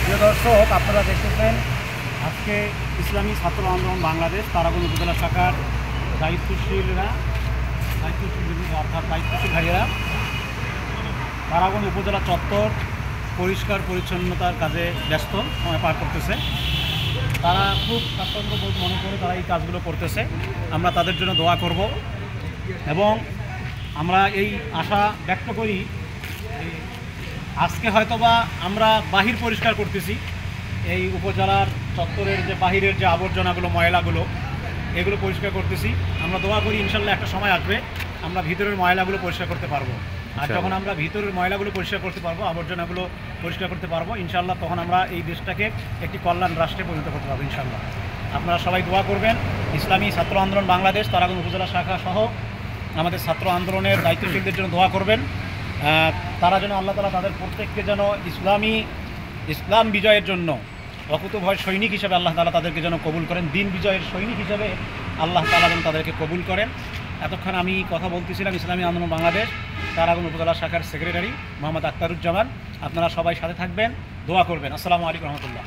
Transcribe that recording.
প্রিয় দর্শক, আপনারা দেখতেছেন আজকে ইসলামী ছাত্র আন্দোলন বাংলাদেশ তারাগঞ্জ উপজেলা শাখার দায়িত্বশীল ভাইয়েরা তারাগঞ্জ উপজেলা চত্বর পরিষ্কার পরিচ্ছন্নতার কাজে ব্যস্ত সময় পার করতেছে। তারা খুব স্বাচ্ছন্দ্যবোধ মনে করে তারা এই কাজগুলো করতেছে। আমরা তাদের জন্য দোয়া করব এবং আমরা এই আশা ব্যক্ত করি আজকে হয়তোবা আমরা বাহির পরিষ্কার করতেছি, এই উপজেলার চত্বরের যে বাহিরের যে আবর্জনাগুলো ময়লাগুলো এগুলো পরিষ্কার করতেছি। আমরা দোয়া করি ইনশাল্লাহ একটা সময় আসবে আমরা ভিতরের ময়লাগুলো পরিষ্কার করতে পারবো। আর যখন আমরা ভিতরের ময়লাগুলো পরিষ্কার করতে পারবো, আবর্জনাগুলো পরিষ্কার করতে পারবো ইনশাল্লাহ, তখন আমরা এই দেশটাকে একটি কল্যাণ রাষ্ট্রে পরিণত করতে পারবো ইনশাল্লাহ। আপনারা সবাই দোয়া করবেন। ইসলামী ছাত্র আন্দোলন বাংলাদেশ তারাগঞ্জ উপজেলা শাখা সহ আমাদের ছাত্র আন্দোলনের দায়িত্বশীলদের জন্য দোয়া করবেন। তারা যেন আল্লাহ তাআলা তাদের প্রত্যেককে যেন ইসলাম বিজয়ের জন্য অকুতোভয় সৈনিক হিসেবে আল্লাহ তাআলা তাদেরকে যেন কবুল করেন, দিন বিজয়ের সৈনিক হিসেবে আল্লাহ তাআলা যেন তাদেরকে কবুল করেন। এতক্ষণ আমি কথা বলতেছিলাম ইসলামী আন্দোলন বাংলাদেশ তারাগঞ্জ উপজেলা শাখার সেক্রেটারি মোহাম্মদ আখতারুজ্জামান। আপনারা সবাই সাথে থাকবেন, দোয়া করবেন। আসসালামু আলাইকুম রহমতুল্লাহ।